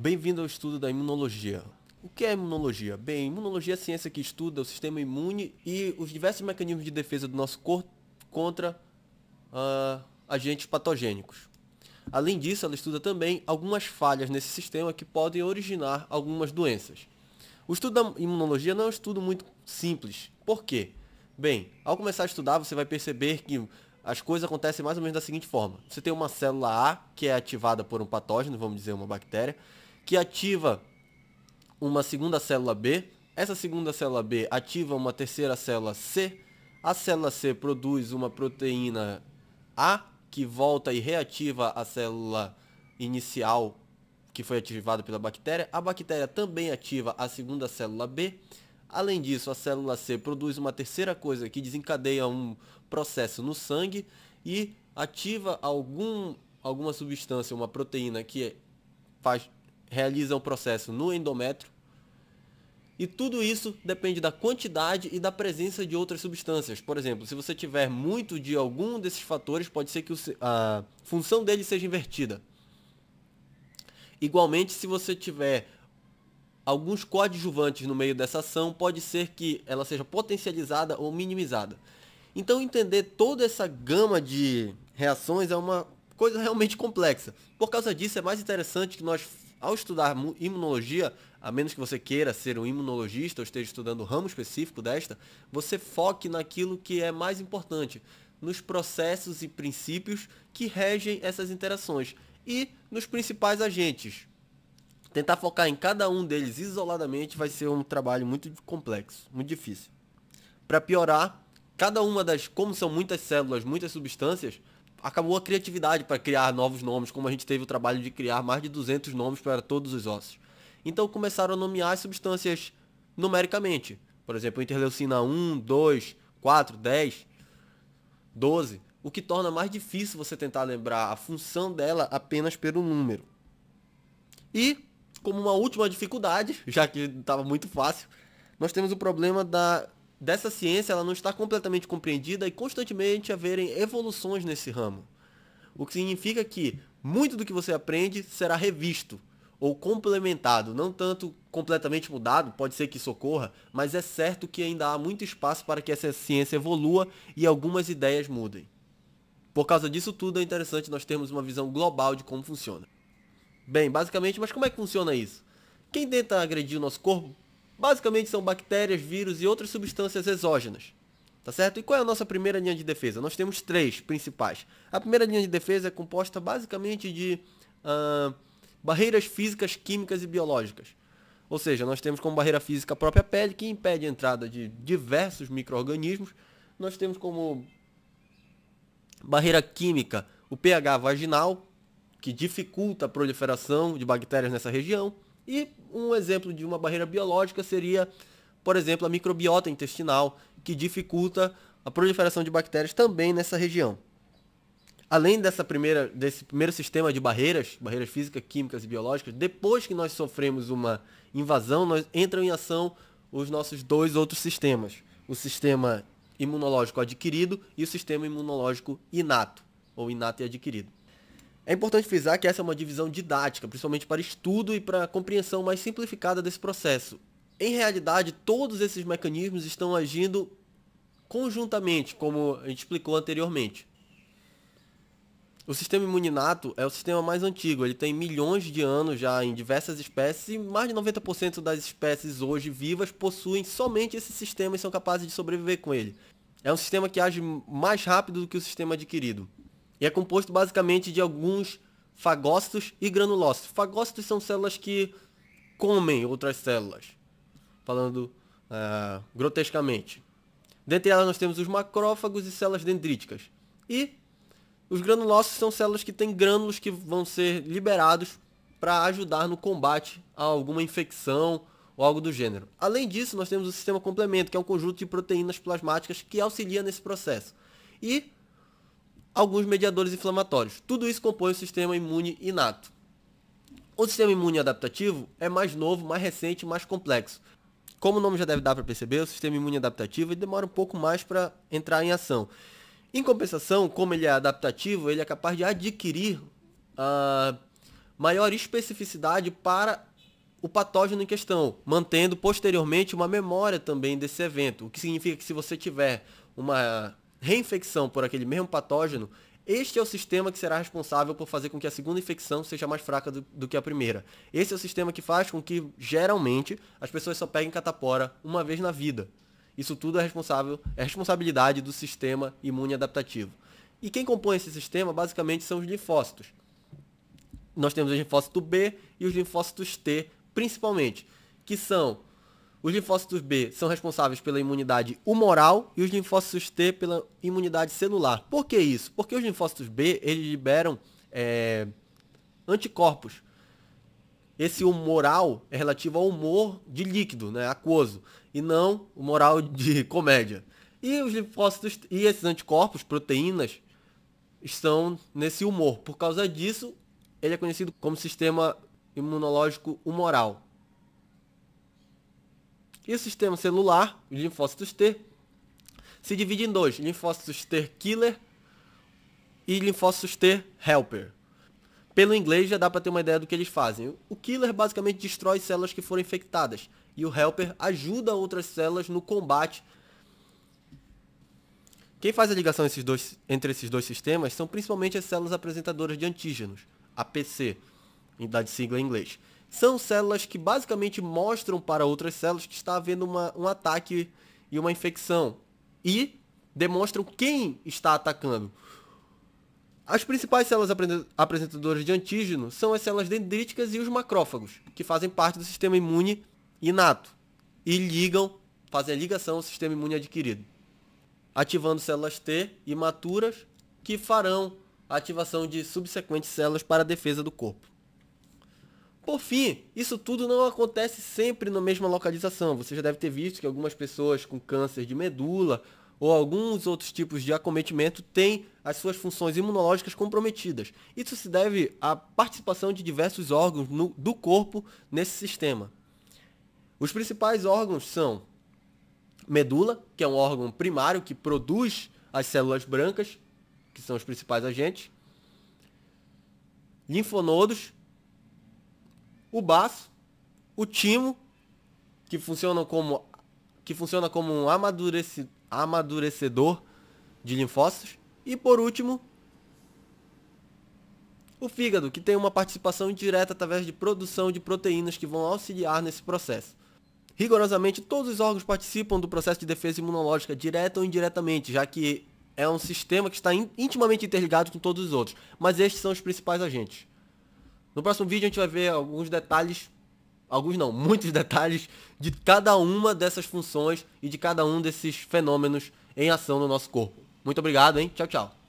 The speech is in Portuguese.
Bem-vindo ao estudo da imunologia. O que é imunologia? Bem, imunologia é a ciência que estuda o sistema imune e os diversos mecanismos de defesa do nosso corpo contra agentes patogênicos. Além disso, ela estuda também algumas falhas nesse sistema que podem originar algumas doenças. O estudo da imunologia não é um estudo muito simples. Por quê? Bem, ao começar a estudar, você vai perceber que as coisas acontecem mais ou menos da seguinte forma. Você tem uma célula A, que é ativada por um patógeno, vamos dizer uma bactéria, que ativa uma segunda célula B. Essa segunda célula B ativa uma terceira célula C. A célula C produz uma proteína A, que volta e reativa a célula inicial que foi ativada pela bactéria. A bactéria também ativa a segunda célula B. Além disso, a célula C produz uma terceira coisa que desencadeia um processo no sangue e ativa alguma substância, uma proteína que realiza um processo no endométrio. E tudo isso depende da quantidade e da presença de outras substâncias. Por exemplo, se você tiver muito de algum desses fatores, pode ser que a função dele seja invertida. Igualmente, se você tiver alguns coadjuvantes no meio dessa ação, pode ser que ela seja potencializada ou minimizada. Então, entender toda essa gama de reações é uma coisa realmente complexa. Por causa disso, é mais interessante que nós, ao estudar imunologia, a menos que você queira ser um imunologista ou esteja estudando um ramo específico desta, você foque naquilo que é mais importante, nos processos e princípios que regem essas interações e nos principais agentes. Tentar focar em cada um deles isoladamente vai ser um trabalho muito complexo, muito difícil. Para piorar, como são muitas células, muitas substâncias, acabou a criatividade para criar novos nomes, como a gente teve o trabalho de criar mais de 200 nomes para todos os ossos. Então começaram a nomear as substâncias numericamente. Por exemplo, interleucina 1, 2, 4, 10, 12, o que torna mais difícil você tentar lembrar a função dela apenas pelo número. E, como uma última dificuldade, já que estava muito fácil, nós temos o problema dessa ciência, ela não está completamente compreendida e constantemente haverem evoluções nesse ramo. O que significa que muito do que você aprende será revisto ou complementado, não tanto completamente mudado, pode ser que isso ocorra, mas é certo que ainda há muito espaço para que essa ciência evolua e algumas ideias mudem. Por causa disso tudo, é interessante nós termos uma visão global de como funciona. Bem, basicamente, mas como é que funciona isso? Quem tenta agredir o nosso corpo, basicamente são bactérias, vírus e outras substâncias exógenas. Tá certo? E qual é a nossa primeira linha de defesa? Nós temos três principais. A primeira linha de defesa é composta basicamente de barreiras físicas, químicas e biológicas. Ou seja, nós temos como barreira física a própria pele, que impede a entrada de diversos micro-organismos. Nós temos como barreira química o pH vaginal, que dificulta a proliferação de bactérias nessa região. E um exemplo de uma barreira biológica seria, por exemplo, a microbiota intestinal, que dificulta a proliferação de bactérias também nessa região. Além desse primeiro sistema de barreiras físicas, químicas e biológicas, depois que nós sofremos uma invasão, entram em ação os nossos dois outros sistemas. O sistema imunológico adquirido e o sistema imunológico inato, ou inato e adquirido. É importante frisar que essa é uma divisão didática, principalmente para estudo e para compreensão mais simplificada desse processo. Em realidade, todos esses mecanismos estão agindo conjuntamente, como a gente explicou anteriormente. O sistema imuninato é o sistema mais antigo, ele tem milhões de anos já em diversas espécies e mais de 90% das espécies hoje vivas possuem somente esse sistema e são capazes de sobreviver com ele. É um sistema que age mais rápido do que o sistema adquirido. E é composto basicamente de alguns fagócitos e granulócitos. Fagócitos são células que comem outras células, falando grotescamente. Dentre elas nós temos os macrófagos e células dendríticas. E os granulócitos são células que têm grânulos que vão ser liberados para ajudar no combate a alguma infecção ou algo do gênero. Além disso, nós temos o sistema complemento, que é um conjunto de proteínas plasmáticas que auxilia nesse processo. E alguns mediadores inflamatórios. Tudo isso compõe o sistema imune inato. O sistema imune adaptativo é mais novo, mais recente e mais complexo. Como o nome já deve dar para perceber, o sistema imune adaptativo demora um pouco mais para entrar em ação. Em compensação, como ele é adaptativo, ele é capaz de adquirir maior especificidade para o patógeno em questão, mantendo posteriormente uma memória também desse evento. O que significa que se você tiver uma reinfecção por aquele mesmo patógeno, este é o sistema que será responsável por fazer com que a segunda infecção seja mais fraca do que a primeira. Esse é o sistema que faz com que, geralmente, as pessoas só peguem catapora uma vez na vida. Isso tudo é responsabilidade do sistema imune adaptativo. E quem compõe esse sistema, basicamente, são os linfócitos. Nós temos os linfócitos B e os linfócitos T, principalmente, que são... Os linfócitos B são responsáveis pela imunidade humoral e os linfócitos T pela imunidade celular. Por que isso? Porque os linfócitos B, eles liberam anticorpos. Esse humoral é relativo ao humor de líquido, né, aquoso, e não o humoral de comédia. E os linfócitos e esses anticorpos, proteínas, estão nesse humor. Por causa disso, ele é conhecido como sistema imunológico humoral. E o sistema celular, os linfócitos T, se divide em dois, linfócitos T killer e linfócitos T helper. Pelo inglês já dá para ter uma ideia do que eles fazem. O killer basicamente destrói células que foram infectadas e o helper ajuda outras células no combate. Quem faz a ligação entre esses dois sistemas são principalmente as células apresentadoras de antígenos, APC, da sigla em inglês. São células que basicamente mostram para outras células que está havendo um ataque e uma infecção. E demonstram quem está atacando. As principais células apresentadoras de antígeno são as células dendríticas e os macrófagos, que fazem parte do sistema imune inato. E fazem a ligação ao sistema imune adquirido. Ativando células T imaturas que farão a ativação de subsequentes células para a defesa do corpo. Por fim, isso tudo não acontece sempre na mesma localização. Você já deve ter visto que algumas pessoas com câncer de medula ou alguns outros tipos de acometimento têm as suas funções imunológicas comprometidas. Isso se deve à participação de diversos órgãos do corpo nesse sistema. Os principais órgãos são medula, que é um órgão primário que produz as células brancas, que são os principais agentes, linfonodos, o baço, o timo, que funciona como um amadurecedor de linfócitos, e por último, o fígado, que tem uma participação direta através de produção de proteínas que vão auxiliar nesse processo. Rigorosamente, todos os órgãos participam do processo de defesa imunológica, direta ou indiretamente, já que é um sistema que está intimamente interligado com todos os outros, mas estes são os principais agentes. No próximo vídeo a gente vai ver muitos detalhes de cada uma dessas funções e de cada um desses fenômenos em ação no nosso corpo. Muito obrigado, hein? Tchau, tchau.